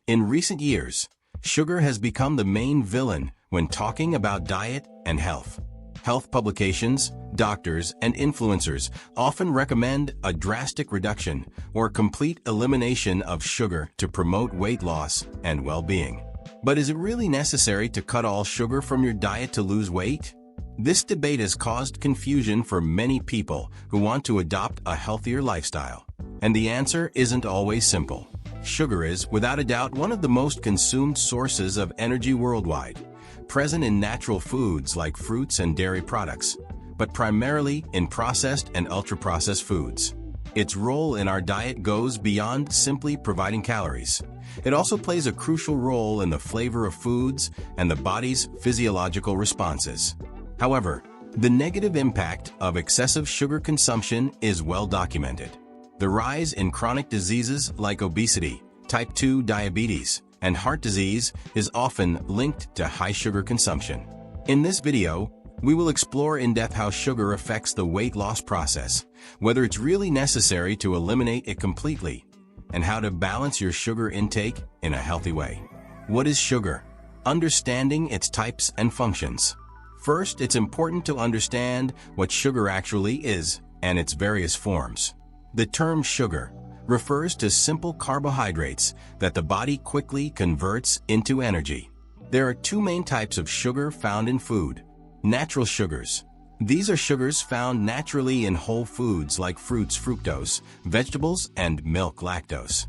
In recent years, sugar has become the main villain when talking about diet and health. Health publications, doctors, and influencers often recommend a drastic reduction or complete elimination of sugar to promote weight loss and well-being. But is it really necessary to cut all sugar from your diet to lose weight? This debate has caused confusion for many people who want to adopt a healthier lifestyle. And the answer isn't always simple. Sugar is, without a doubt, one of the most consumed sources of energy worldwide, present in natural foods like fruits and dairy products, but primarily in processed and ultra-processed foods. Its role in our diet goes beyond simply providing calories. It also plays a crucial role in the flavor of foods and the body's physiological responses. However, the negative impact of excessive sugar consumption is well documented. The rise in chronic diseases like obesity, type 2 diabetes, and heart disease is often linked to high sugar consumption. In this video, we will explore in depth how sugar affects the weight loss process, whether it's really necessary to eliminate it completely, and how to balance your sugar intake in a healthy way. What is sugar? Understanding its types and functions. First, it's important to understand what sugar actually is and its various forms. The term sugar refers to simple carbohydrates that the body quickly converts into energy. There are two main types of sugar found in food. Natural sugars. These are sugars found naturally in whole foods like fruits, fructose, vegetables, and milk, lactose.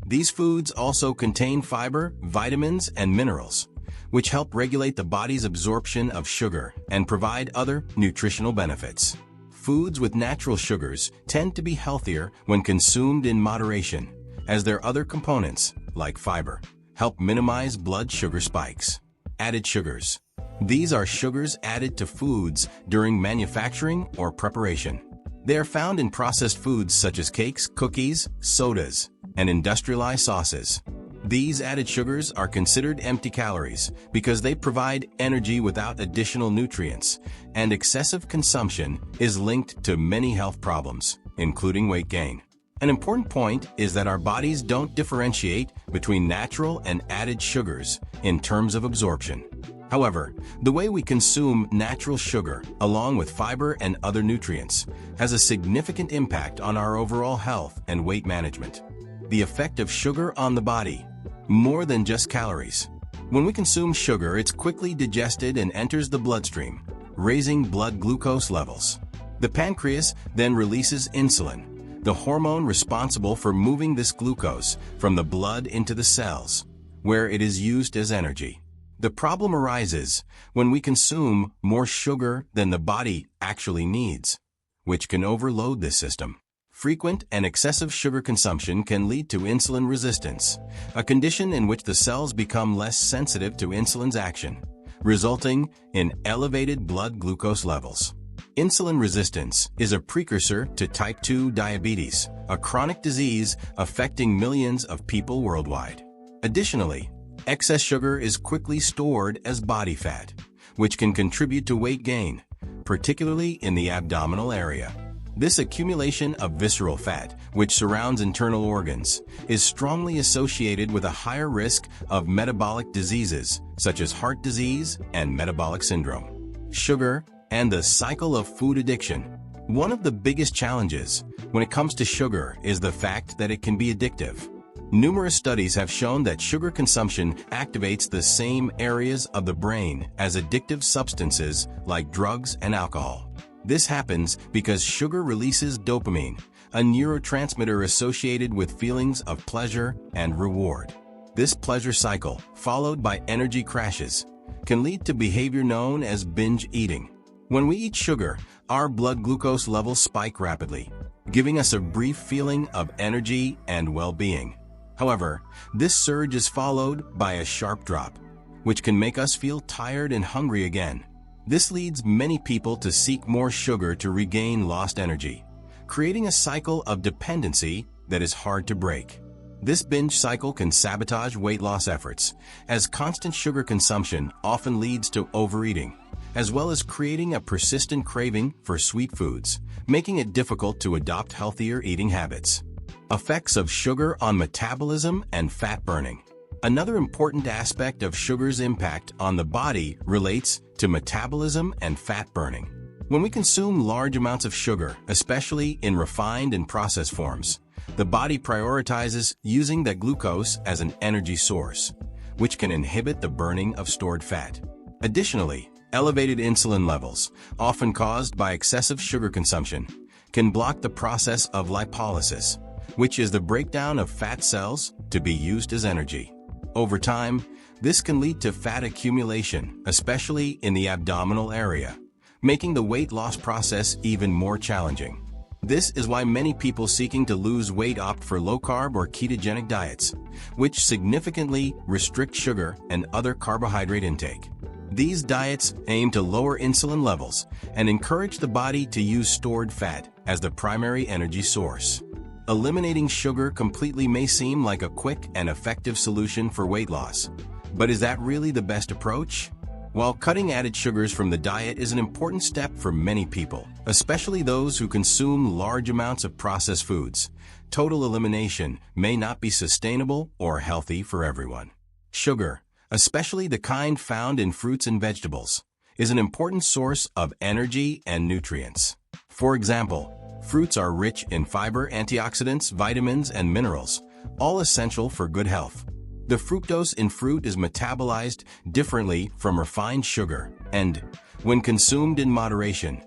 These foods also contain fiber, vitamins, and minerals, which help regulate the body's absorption of sugar and provide other nutritional benefits. Foods with natural sugars tend to be healthier when consumed in moderation, as their other components, like fiber, help minimize blood sugar spikes. Added sugars. These are sugars added to foods during manufacturing or preparation. They are found in processed foods such as cakes, cookies, sodas, and industrialized sauces. These added sugars are considered empty calories because they provide energy without additional nutrients, and excessive consumption is linked to many health problems, including weight gain. An important point is that our bodies don't differentiate between natural and added sugars in terms of absorption. However, the way we consume natural sugar, along with fiber and other nutrients, has a significant impact on our overall health and weight management. The effect of sugar on the body. More than just calories. When we consume sugar, it's quickly digested and enters the bloodstream, raising blood glucose levels. The pancreas then releases insulin, the hormone responsible for moving this glucose from the blood into the cells, where it is used as energy. The problem arises when we consume more sugar than the body actually needs, which can overload this system. Frequent and excessive sugar consumption can lead to insulin resistance, a condition in which the cells become less sensitive to insulin's action, resulting in elevated blood glucose levels. Insulin resistance is a precursor to type 2 diabetes, a chronic disease affecting millions of people worldwide. Additionally, excess sugar is quickly stored as body fat, which can contribute to weight gain, particularly in the abdominal area. This accumulation of visceral fat, which surrounds internal organs, is strongly associated with a higher risk of metabolic diseases such as heart disease and metabolic syndrome. Sugar and the cycle of food addiction. One of the biggest challenges when it comes to sugar is the fact that it can be addictive. Numerous studies have shown that sugar consumption activates the same areas of the brain as addictive substances like drugs and alcohol. This happens because sugar releases dopamine, a neurotransmitter associated with feelings of pleasure and reward. This pleasure cycle, followed by energy crashes, can lead to behavior known as binge eating. When we eat sugar, our blood glucose levels spike rapidly, giving us a brief feeling of energy and well-being. However, this surge is followed by a sharp drop, which can make us feel tired and hungry again. This leads many people to seek more sugar to regain lost energy, creating a cycle of dependency that is hard to break. This binge cycle can sabotage weight loss efforts, as constant sugar consumption often leads to overeating, as well as creating a persistent craving for sweet foods, making it difficult to adopt healthier eating habits. Effects of sugar on metabolism and fat burning. Another important aspect of sugar's impact on the body relates to metabolism and fat burning. When we consume large amounts of sugar, especially in refined and processed forms, the body prioritizes using that glucose as an energy source, which can inhibit the burning of stored fat. Additionally, elevated insulin levels, often caused by excessive sugar consumption, can block the process of lipolysis, which is the breakdown of fat cells to be used as energy. Over time, this can lead to fat accumulation, especially in the abdominal area, making the weight loss process even more challenging. This is why many people seeking to lose weight opt for low-carb or ketogenic diets, which significantly restrict sugar and other carbohydrate intake. These diets aim to lower insulin levels and encourage the body to use stored fat as the primary energy source. Eliminating sugar completely may seem like a quick and effective solution for weight loss, but is that really the best approach? While cutting added sugars from the diet is an important step for many people, especially those who consume large amounts of processed foods, total elimination may not be sustainable or healthy for everyone. Sugar, especially the kind found in fruits and vegetables, is an important source of energy and nutrients. For example, fruits are rich in fiber, antioxidants, vitamins, and minerals, all essential for good health. The fructose in fruit is metabolized differently from refined sugar and, when consumed in moderation,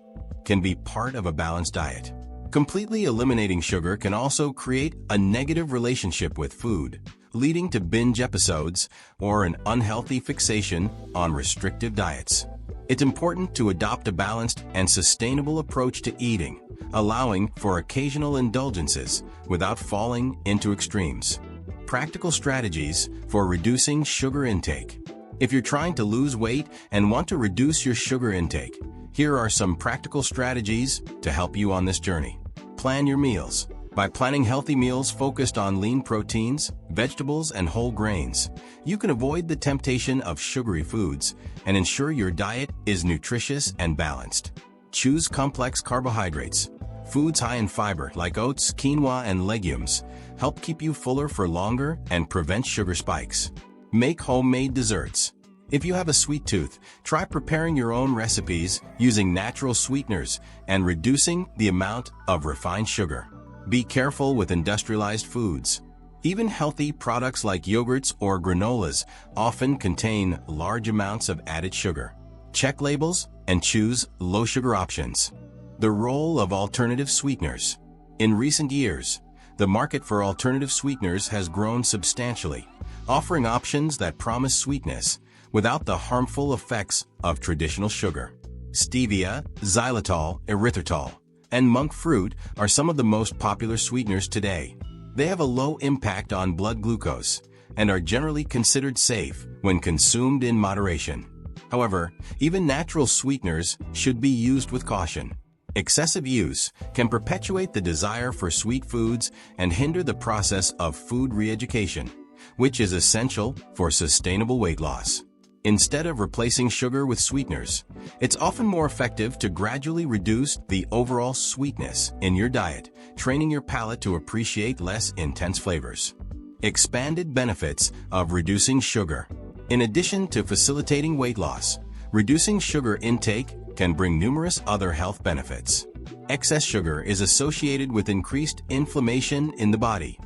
can be part of a balanced diet. Completely eliminating sugar can also create a negative relationship with food, leading to binge episodes or an unhealthy fixation on restrictive diets. It's important to adopt a balanced and sustainable approach to eating, allowing for occasional indulgences without falling into extremes. Practical strategies for reducing sugar intake. If you're trying to lose weight and want to reduce your sugar intake, here are some practical strategies to help you on this journey. Plan your meals. By planning healthy meals focused on lean proteins, vegetables, and whole grains, you can avoid the temptation of sugary foods and ensure your diet is nutritious and balanced. Choose complex carbohydrates. Foods high in fiber like oats, quinoa, and legumes help keep you fuller for longer and prevent sugar spikes. Make homemade desserts. If you have a sweet tooth, try preparing your own recipes using natural sweeteners and reducing the amount of refined sugar. Be careful with industrialized foods. Even healthy products like yogurts or granolas often contain large amounts of added sugar. Check labels and choose low-sugar options. The role of alternative sweeteners. In recent years, the market for alternative sweeteners has grown substantially, offering options that promise sweetness without the harmful effects of traditional sugar. Stevia, xylitol, erythritol, and monk fruit are some of the most popular sweeteners today. They have a low impact on blood glucose and are generally considered safe when consumed in moderation. However, even natural sweeteners should be used with caution. Excessive use can perpetuate the desire for sweet foods and hinder the process of food re-education, which is essential for sustainable weight loss. Instead of replacing sugar with sweeteners, it's often more effective to gradually reduce the overall sweetness in your diet, training your palate to appreciate less intense flavors. Expanded benefits of reducing sugar. In addition to facilitating weight loss, reducing sugar intake can bring numerous other health benefits. Excess sugar is associated with increased inflammation in the body,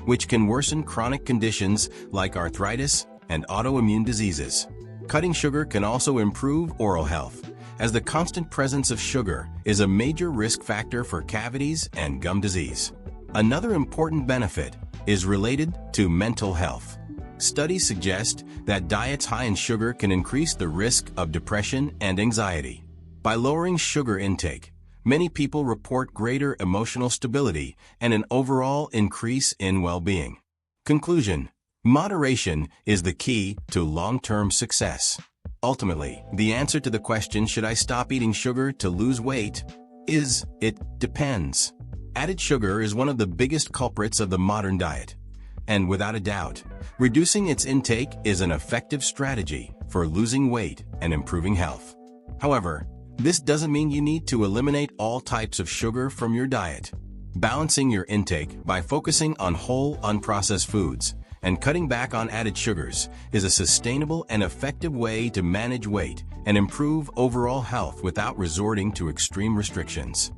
which can worsen chronic conditions like arthritis and autoimmune diseases. Cutting sugar can also improve oral health, as the constant presence of sugar is a major risk factor for cavities and gum disease. Another important benefit is related to mental health. Studies suggest that diets high in sugar can increase the risk of depression and anxiety. By lowering sugar intake, many people report greater emotional stability and an overall increase in well-being. Conclusion: moderation is the key to long-term success. Ultimately, the answer to the question, should I stop eating sugar to lose weight, is, it depends. Added sugar is one of the biggest culprits of the modern diet, and without a doubt, reducing its intake is an effective strategy for losing weight and improving health. However, this doesn't mean you need to eliminate all types of sugar from your diet. Balancing your intake by focusing on whole, unprocessed foods and cutting back on added sugars is a sustainable and effective way to manage weight and improve overall health without resorting to extreme restrictions.